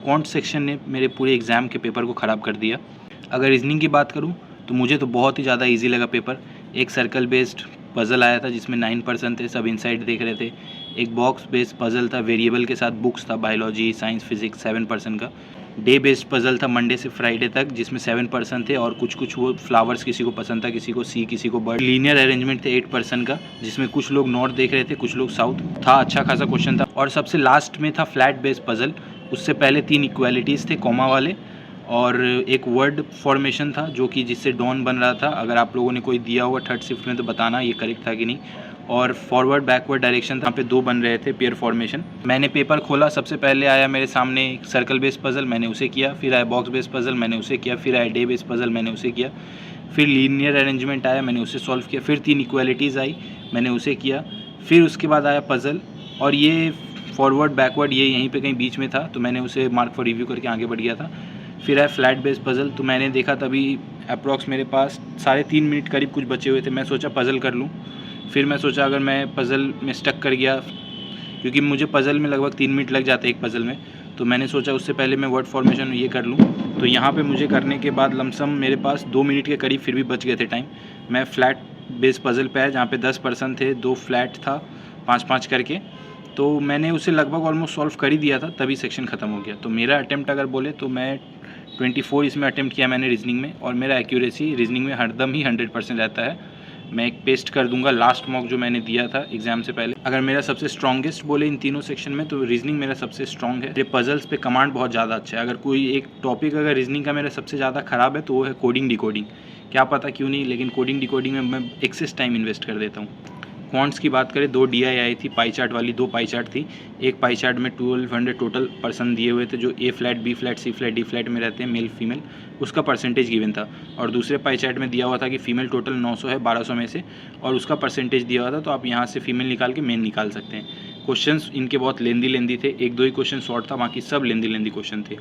Quant section ने मेरे पूरे एग्ज़ाम के पेपर को ख़राब कर दिया। अगर रीजनिंग की बात करूँ तो मुझे तो बहुत ही ज़्यादा ईजी लगा पेपर। एक सर्कल बेस्ड पज़ल आया था जिसमें 9% थे, सब इनसाइड देख रहे थे। एक बॉक्स बेस्ड पज़ल था, वेरिएबल के साथ बुक्स था, बायोलॉजी, साइंस, फिजिक्स 7% का। डे बेस्ड पज़ल था मंडे से फ्राइडे तक जिसमें 7% थे और कुछ वो फ्लावर्स किसी को पसंद था, किसी को सी, किसी को बर्ड। लीनियर अरेंजमेंट थे 8% का जिसमें कुछ लोग नॉर्थ देख रहे थे, कुछ लोग साउथ था। अच्छा खासा क्वेश्चन था। और सबसे लास्ट में था फ्लैट बेस्ड पज़ल। उससे पहले 3 इक्वालिटीज़ थे कॉमा वाले और एक वर्ड फॉर्मेशन था जो कि जिससे डॉन बन रहा था। अगर आप लोगों ने कोई दिया होगा थर्ड शिफ्ट में तो बताना ये करेक्ट था कि नहीं। और फॉरवर्ड बैकवर्ड डायरेक्शन था, यहाँ पे 2 बन रहे थे पेयर फॉर्मेशन। मैंने पेपर खोला, सबसे पहले आया मेरे सामने सर्कल बेस्ड पज़ल, मैंने उसे किया। फिर आया बॉक्स बेस्ड पज़ल, मैंने उसे किया। फिर आया डे बेस्ड पज़ल, मैंने उसे किया। फिर लीनियर अरेंजमेंट आया, मैंने उसे सॉल्व किया। फिर 3 इक्वालिटीज़ आई, मैंने उसे किया। फिर उसके बाद आया पज़ल और ये फॉरवर्ड बैकवर्ड ये यहीं पे कहीं बीच में था तो मैंने उसे मार्क फॉर रिव्यू करके आगे बढ़ गया था। फिर आया फ्लैट बेस्ड पज़ल, तो मैंने देखा तभी अप्रॉक्स मेरे पास 3.5 मिनट करीब कुछ बचे हुए थे। मैं सोचा पज़ल कर लूँ। फिर मैं सोचा अगर मैं पज़ल में स्टक कर गया, क्योंकि मुझे पज़ल में लगभग 3 मिनट लग जाते एक पज़ल में, तो मैंने सोचा उससे पहले मैं वर्ड फॉर्मेशन ये कर लूँ। तो यहाँ पे मुझे करने के बाद लमसम मेरे पास 2 मिनट के करीब फिर भी बच गए थे टाइम। मैं फ्लैट बेस्ड पज़ल पे आया जहाँ पे 10% थे, 2 फ्लैट था, 5-5 करके। तो मैंने उसे लगभग ऑलमोस्ट सॉल्व कर ही दिया था, तभी सेक्शन ख़त्म हो गया। तो मेरा अटेम्प्ट अगर बोले तो मैं 24 इसमें अटेम्प्ट किया मैंने रीजनिंग में, और मेरा एक्यूरेसी रीजनिंग में हरदम ही 100% रहता है। मैं एक पेस्ट कर दूंगा लास्ट मॉक जो मैंने दिया था एग्जाम से पहले। अगर मेरा सबसे स्ट्रॉन्गेस्ट बोले इन तीनों सेक्शन में तो रीजनिंग मेरा सबसे स्ट्रॉन्ग है। ये पजल्स पे कमांड बहुत ज़्यादा अच्छा है। अगर कोई एक टॉपिक अगर रीजनिंग का मेरा सबसे ज़्यादा ख़राब है तो वो है कोडिंग डिकोडिंग। क्या पता क्यों नहीं, लेकिन कोडिंग डिकोडिंग में मैं एक्सेस टाइम इन्वेस्ट कर देता हूँ। क्वांट्स की बात करें, 2 DI आई थी, पाई चार्ट वाली 2 पाई चार्ट थी। एक पाई चार्ट में 1200 टोटल पर्सन दिए हुए थे जो A flat, B flat, C flat, D flat में रहते हैं, मेल फीमेल, उसका परसेंटेज गिवन था। और दूसरे पाई चार्ट में दिया हुआ था कि फीमेल टोटल 900 है 1200 में से, और उसका परसेंटेज दिया हुआ था। तो आप यहाँ से फीमेल निकाल के मेन निकाल सकते हैं। क्वेश्चंस इनके बहुत लेंदी थे, 1-2 ही क्वेश्चन शॉर्ट था, बाकी सब लेंदी क्वेश्चन थे।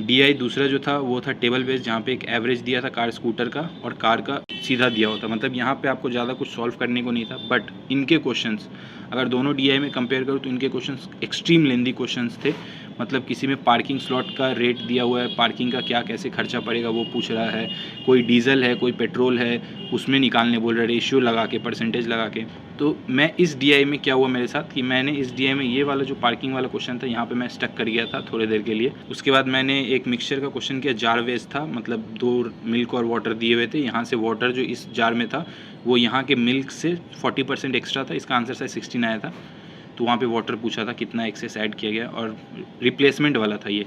DI दूसरा जो था वो था टेबल बेस्ड, जहाँ पे एक एवरेज दिया था कार स्कूटर का और कार का सीधा दिया होता। मतलब यहाँ पे आपको ज़्यादा कुछ सॉल्व करने को नहीं था। बट इनके क्वेश्चंस अगर दोनों DI में कंपेयर करूँ तो इनके क्वेश्चंस एक्सट्रीम लेंदी क्वेश्चंस थे। मतलब किसी में पार्किंग स्लॉट का रेट दिया हुआ है, पार्किंग का क्या कैसे खर्चा पड़ेगा वो पूछ रहा है, कोई डीजल है, कोई पेट्रोल है, उसमें निकालने बोल रहा है, रेशियो लगा के, परसेंटेज लगा के। तो मैं इस DI में क्या हुआ मेरे साथ कि मैंने इस DI में ये वाला जो पार्किंग वाला क्वेश्चन था यहाँ पे मैं स्टक कर गया था थोड़ी देर के लिए। उसके बाद मैंने एक मिक्सचर का क्वेश्चन किया, जार वेज था, मतलब 2 मिल्क और वाटर दिए हुए थे। यहाँ से वाटर जो इस जार में था वो यहाँ के मिल्क से 40% एक्स्ट्रा था। इसका आंसर शायद 16 आया था। तो वहाँ पे वाटर पूछा था कितना एक्सेस ऐड किया गया, और रिप्लेसमेंट वाला था ये।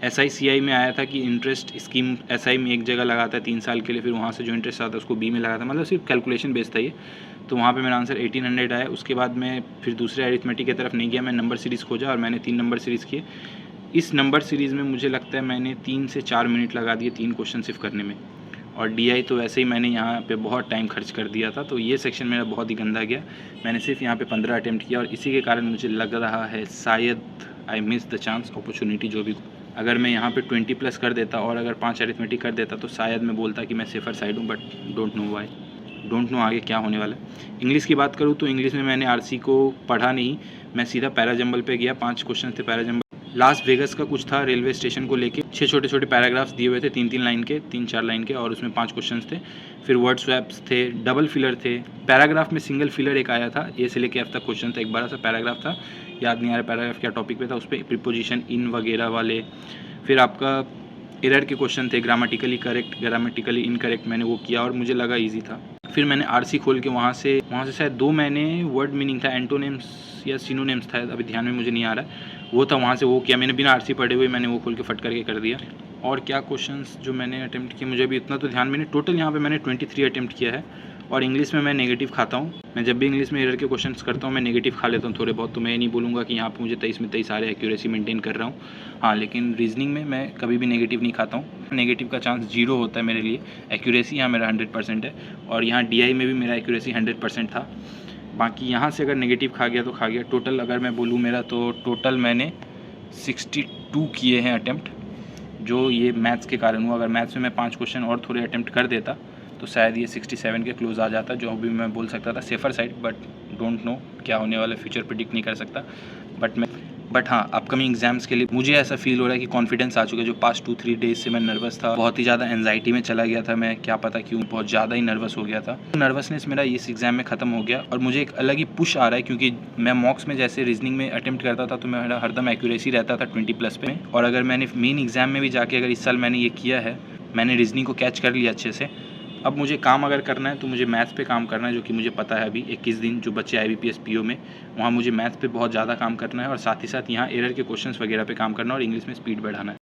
SI CI में आया था कि इंटरेस्ट स्कीम SI में एक जगह लगाता है 3 साल के लिए, फिर वहाँ से जो इंटरेस्ट आता है उसको B में लगाता है। मतलब सिर्फ कैलकुलेशन बेस्ड था ये। तो वहाँ पे मेरा आंसर 1800 आया। उसके बाद मैं फिर दूसरे अरिथमेटिक की तरफ नहीं गया, मैं नंबर सीरीज़ खोजा और मैंने 3 नंबर सीरीज़ किए। इस नंबर सीरीज़ में मुझे लगता है मैंने 3 से 4 मिनट लगा दिए 3 क्वेश्चन सिर्फ करने में। और DI तो वैसे ही मैंने यहाँ पे बहुत टाइम खर्च कर दिया था। तो ये सेक्शन मेरा बहुत ही गंदा गया। मैंने सिर्फ यहाँ पे 15 अटेम्प्ट किया और इसी के कारण मुझे लग रहा है शायद I miss the chance, opportunity जो भी। अगर मैं यहाँ पे 20+ कर देता और अगर 5 अरिथमेटिक कर देता तो शायद मैं बोलता कि मैं सेफ़र साइड हूँ, but don't know why, don't know आगे क्या होने वाला है। इंग्लिश की बात करूँ तो इंग्लिश में मैंने RC को पढ़ा नहीं, मैं सीधा पैराजंबल पे गया। 5 क्वेश्चन थे पैराजंबल। लास वेगस का कुछ था रेलवे स्टेशन को लेके, 6 छोटे पैराग्राफ्स दिए हुए थे, 3-3 लाइन के, 3-4 लाइन के, और उसमें 5 क्वेश्चंस थे। फिर वर्ड स्वैप्स थे, डबल फिलर थे। पैराग्राफ में सिंगल फिलर एक आया था, A से लेके F तक क्वेश्चन था। एक बड़ा सा पैराग्राफ था, याद नहीं आ रहा पैराग्राफ क्या टॉपिक पे था, उस पर प्रीपोजिशन इन वगैरह वाले। फिर आपका एरर के क्वेश्चन थे, ग्रामेटिकली करेक्ट, ग्रामेटिकली इनकरेक्ट, मैंने वो किया और मुझे लगा ईजी था। फिर मैंने RC खोल के वहाँ से शायद 2 मैंने वर्ड मीनिंग था, एंटोनिम्स या सिनोनिम्स था, अभी ध्यान में मुझे नहीं आ रहा है, वो था, वहाँ से वो किया मैंने। बिना RC पढ़े हुए मैंने वो खोल के फट करके कर दिया। और क्या क्वेश्चंस जो मैंने अटेम्प्ट किए मुझे अभी इतना तो ध्यान में नहीं। टोटल यहाँ पे मैंने 23 अटेम्प्ट किया है। और इंग्लिश में मैं नेगेटिव खाता हूँ। मैं जब भी इंग्लिश में एरर के क्वेश्चंस करता हूँ मैं नेगेटिव खा लेता हूँ थोड़े बहुत। तो मैं ये नहीं बोलूँगा कि यहाँ पे मुझे 23 में 23 सारे एक्यूरेसी मेंटेन कर रहा हूँ। हाँ, लेकिन रीजनिंग में मैं कभी भी नेगेटिव नहीं खाता हूँ। नेगेटिव का चांस 0 होता है मेरे लिए। एक्यूरेसी यहाँ मेरा 100% है, और यहाँ DI में भी मेरा एक्यूरेसी 100% था। बाकी यहाँ से अगर नेगेटिव खा गया तो खा गया। टोटल अगर मैं बोलूँ मेरा, तो टोटल मैंने 62 किए हैं अटैम्प्ट, जो ये मैथ्स के कारण हुआ। अगर मैथ्स में मैं 5 क्वेश्चन और थोड़े अटैम्प्ट कर देता तो शायद ये 67 के क्लोज आ जाता, जो भी मैं बोल सकता था safer side. But don't know क्या होने वाला, फ्यूचर प्रिडिक्ट नहीं कर सकता। बट मैं बट हाँ, अपकमिंग एग्जाम्स के लिए मुझे ऐसा फील हो रहा है कि कॉन्फिडेंस आ चुका है। जो पास्ट 2-3 डेज से मैं नर्वस था, बहुत ही ज़्यादा एंजाइटी में चला गया था मैं, क्या पता क्यों बहुत ज़्यादा ही नर्वस हो गया था। नर्वसनेस मेरा इस एग्ज़ाम में ख़त्म हो गया और मुझे एक अलग ही पुश आ रहा है, क्योंकि मैं मॉक्स में जैसे रीजनिंग में अटेम्प्ट करता था तो मेरा हरदम एक्यूरेसी रहता था 20+ पे, और अगर मैंने मेन एग्ज़ाम में भी जाके अगर इस साल मैंने ये किया है, मैंने रीजनिंग को कैच कर लिया अच्छे से। अब मुझे काम अगर करना है तो मुझे मैथ्स पे काम करना है, जो कि मुझे पता है अभी 21 दिन जो बच्चे IBPS PO में, वहाँ मुझे मैथ्स पे बहुत ज़्यादा काम करना है और साथ ही साथ यहाँ एरर के क्वेश्चंस वगैरह पे काम करना है और इंग्लिश में स्पीड बढ़ाना है।